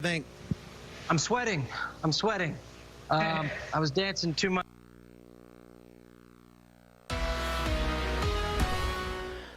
Think I'm sweating. I'm sweating. I was dancing too much.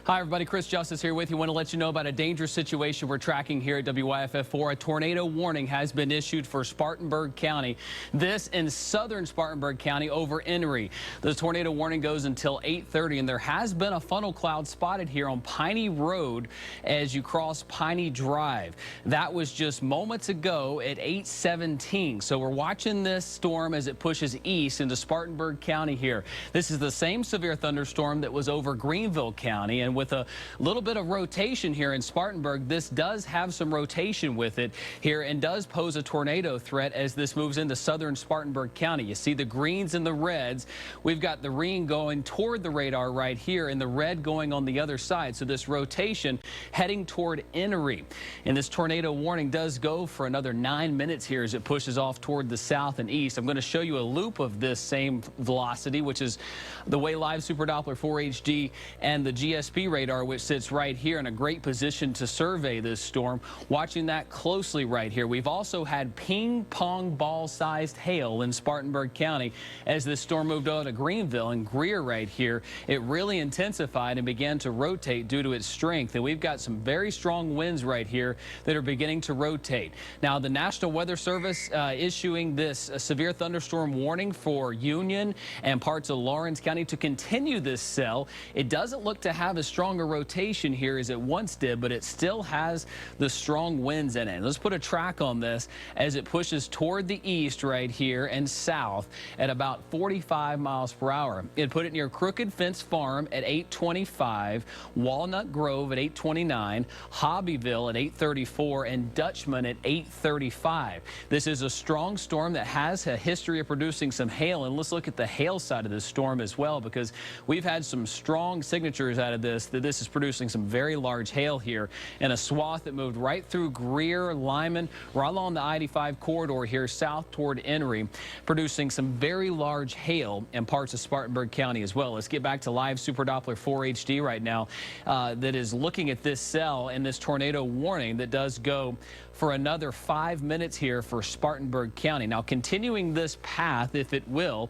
Hi, everybody. Chris Justice here with you. Want to let you know about a dangerous situation we're tracking here at WYFF4. A tornado warning has been issued for Spartanburg County. This in southern Spartanburg County over Emery. The tornado warning goes until 8:30, and there has been a funnel cloud spotted here on Piney Road as you cross Piney Drive. That was just moments ago at 8:17. So we're watching this storm as it pushes east into Spartanburg County here. This is the same severe thunderstorm that was over Greenville County, and with a little bit of rotation here in Spartanburg, this does have some rotation with it here and does pose a tornado threat as this moves into southern Spartanburg County. You see the greens and the reds. We've got the green going toward the radar right here and the red going on the other side. So this rotation heading toward Emery. And this tornado warning does go for another 9 minutes here as it pushes off toward the south and east. I'm going to show you a loop of this same velocity, which is the WYFF Super Doppler 4 HD and the GSP radar, which sits right here in a great position to survey this storm. Watching that closely right here. We've also had ping pong ball sized hail in Spartanburg County as this storm moved out of Greenville and Greer right here. It really intensified and began to rotate due to its strength, and we've got some very strong winds right here that are beginning to rotate. Now the National Weather Service issuing this severe thunderstorm warning for Union and parts of Lawrence County to continue this cell. It doesn't look to have a stronger rotation here as it once did, but it still has the strong winds in it. Let's put a track on this as it pushes toward the east right here and south at about 45 miles per hour. It put it near Crooked Fence Farm at 8:25, Walnut Grove at 8:29, Hobbyville at 8:34, and Dutchman at 8:35. This is a strong storm that has a history of producing some hail, and let's look at the hail side of this storm as well, because we've had some strong signatures out of this that this is producing some very large hail here in a swath that moved right through Greer, Lyman, right along the I-85 corridor here south toward Emery, producing some very large hail in parts of Spartanburg County as well. Let's get back to live Super Doppler 4 HD right now that is looking at this cell and this tornado warning that does go for another 5 minutes here for Spartanburg County. Now continuing this path, if it will,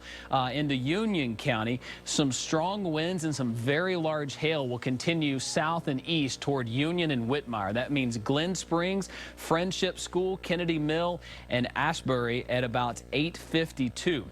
into Union County, some strong winds and some very large hail will continue south and east toward Union and Whitmire. That means Glen Springs, Friendship School, Kennedy Mill, and Ashbury at about 8:52.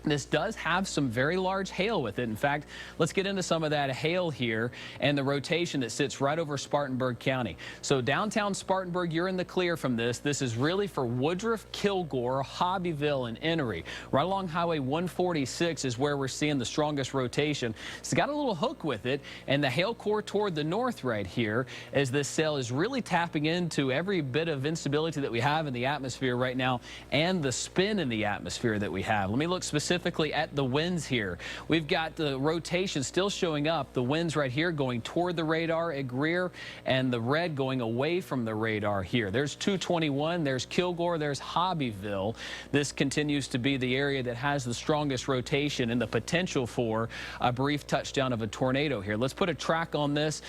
This does have some very large hail with it. In fact, let's get into some of that hail here and the rotation that sits right over Spartanburg County. So downtown Spartanburg, you're in the clear from this. This is really for Woodruff, Kilgore, Hobbyville, and Emery. Right along Highway 146 is where we're seeing the strongest rotation. It's got a little hook with it, and the hail core toward the north right here as this cell is really tapping into every bit of instability that we have in the atmosphere right now and the spin in the atmosphere that we have. Let me look specifically at the winds here. We've got the rotation still showing up. The winds right here going toward the radar at Greer, and the red going away from the radar here. There's 221, there's Kilgore, there's Hobbyville. This continues to be the area that has the strongest rotation and the potential for a brief touchdown of a tornado here. Let's put a track on this.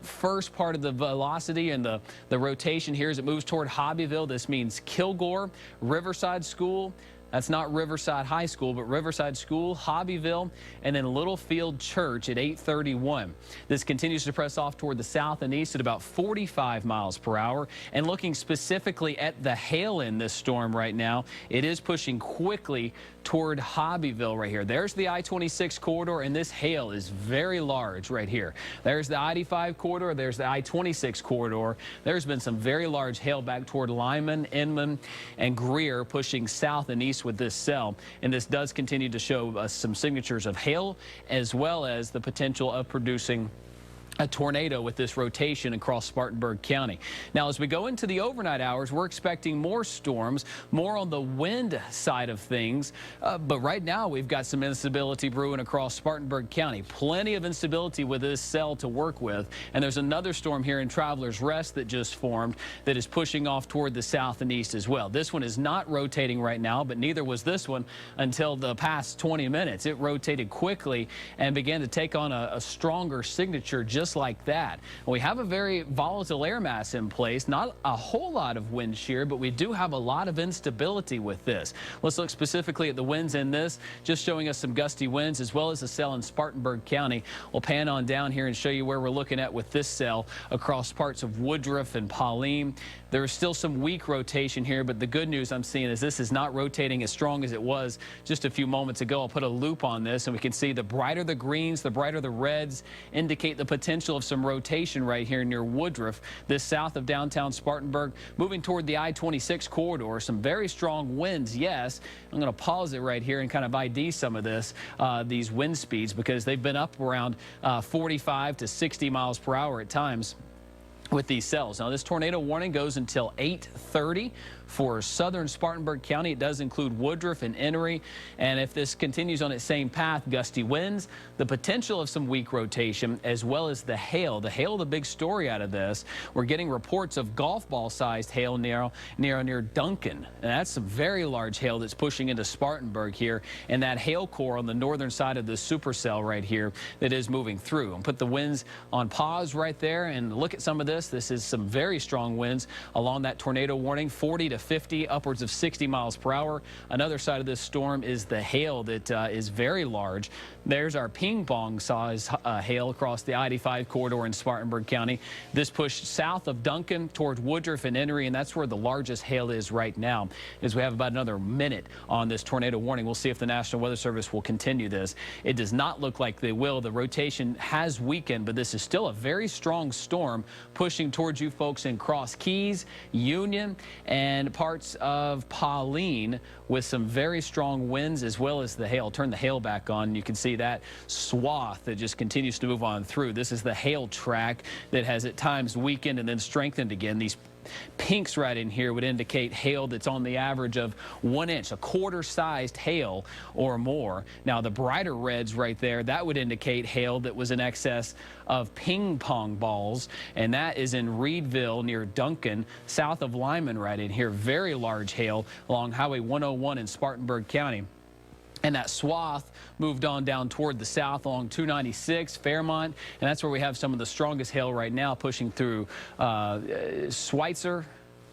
First part of the velocity and the rotation here as it moves toward Hobbyville. This means Kilgore, Riverside School. That's not Riverside High School, but Riverside School, Hobbyville, and then Littlefield Church at 8:31. This continues to press off toward the south and east at about 45 miles per hour. And looking specifically at the hail in this storm right now, it is pushing quickly toward Hobbyville right here. There's the I-26 corridor, and this hail is very large right here. There's the I-85 corridor. There's the I-26 corridor. There's been some very large hail back toward Lyman, Inman, and Greer, pushing south and east with this cell. And this does continue to show us some signatures of hail as well as the potential of producing a tornado with this rotation across Spartanburg County. Now, as we go into the overnight hours, we're expecting more storms, more on the wind side of things. But right now, we've got some instability brewing across Spartanburg County. Plenty of instability with this cell to work with. And there's another storm here in Travelers Rest that just formed that is pushing off toward the south and east as well. This one is not rotating right now, but neither was this one until the past 20 minutes. It rotated quickly and began to take on a stronger signature just just like that. We have a very volatile air mass in place, not a whole lot of wind shear, but we do have a lot of instability with this. Let's look specifically at the winds in this, just showing us some gusty winds as well as a cell in Spartanburg County. We'll pan on down here and show you where we're looking at with this cell across parts of Woodruff and Pauline. There's still some weak rotation here, but the good news I'm seeing is this is not rotating as strong as it was just a few moments ago. I'll put a loop on this and we can see the brighter the greens, the brighter the reds indicate the potential of some rotation right here near Woodruff. This south of downtown Spartanburg, moving toward the I-26 corridor. Some very strong winds, yes. I'm going to pause it right here and kind of ID some of this, these wind speeds, because they've been up around 45 to 60 miles per hour at times with these cells. Now, this tornado warning goes until 8:30 for southern Spartanburg County. It does include Woodruff and Emery. And if this continues on its same path, gusty winds, the potential of some weak rotation, as well as the hail. The hail, the big story out of this. We're getting reports of golf ball sized hail near Duncan. And that's some very large hail that's pushing into Spartanburg here. And that hail core on the northern side of the supercell right here that is moving through. And put the winds on pause right there and look at some of this. This is some very strong winds along that tornado warning, 40 to 50, upwards of 60 miles per hour. Another side of this storm is the hail that is very large. There's our ping pong size hail across the I-85 corridor in Spartanburg County. This pushed south of Duncan towards Woodruff and Emery, and that's where the largest hail is right now. As we have about another minute on this tornado warning, we'll see if the National Weather Service will continue this. It does not look like they will. The rotation has weakened, but this is still a very strong storm pushing towards you folks in Cross Keys, Union, and parts of Pauline with some very strong winds as well as the hail. Turn the hail back on. You can see that swath that just continues to move on through. This is the hail track that has at times weakened and then strengthened again. These pinks right in here would indicate hail that's on the average of 1 inch, a quarter-sized hail or more. Now, the brighter reds right there, that would indicate hail that was in excess of ping pong balls, and that is in Reedville near Duncan, south of Lyman right in here. Very large hail along Highway 101 in Spartanburg County. And that swath moved on down toward the south along 296, Fairmont, and that's where we have some of the strongest hail right now pushing through Schweitzer,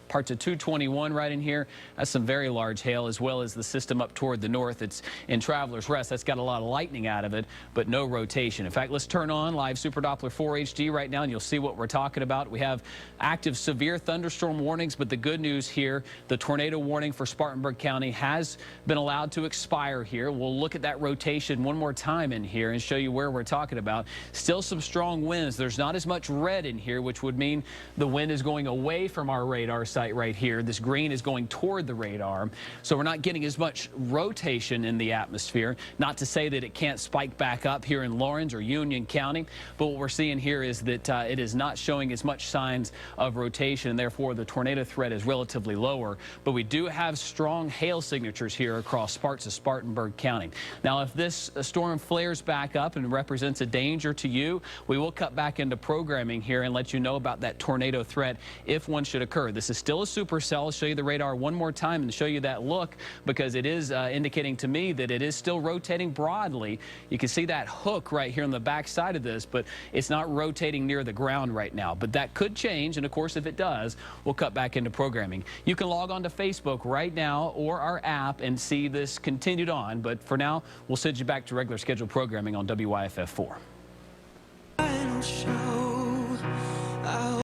parts of 221 right in here. That's some very large hail, as well as the system up toward the north. It's in Traveler's Rest. That's got a lot of lightning out of it, but no rotation. In fact, let's turn on live Super Doppler 4 HD right now, and you'll see what we're talking about. We have active severe thunderstorm warnings, but the good news here, the tornado warning for Spartanburg County has been allowed to expire here. We'll look at that rotation one more time in here and show you where we're talking about. Still some strong winds. There's not as much red in here, which would mean the wind is going away from our radar site right here. This green is going toward the radar, so we're not getting as much rotation in the atmosphere. Not to say that it can't spike back up here in Lawrence or Union County, but what we're seeing here is that it is not showing as much signs of rotation, and therefore the tornado threat is relatively lower. But we do have strong hail signatures here across parts of Spartanburg County. Now, if this storm flares back up and represents a danger to you, we will cut back into programming here and let you know about that tornado threat if one should occur. This is still a supercell. I'll show you the radar one more time and show you that look, because it is indicating to me that it is still rotating broadly. You can see that hook right here on the back side of this, but it's not rotating near the ground right now. But that could change, and of course, if it does, we'll cut back into programming. You can log on to Facebook right now or our app and see this continued on, but for now, we'll send you back to regular scheduled programming on WYFF 4.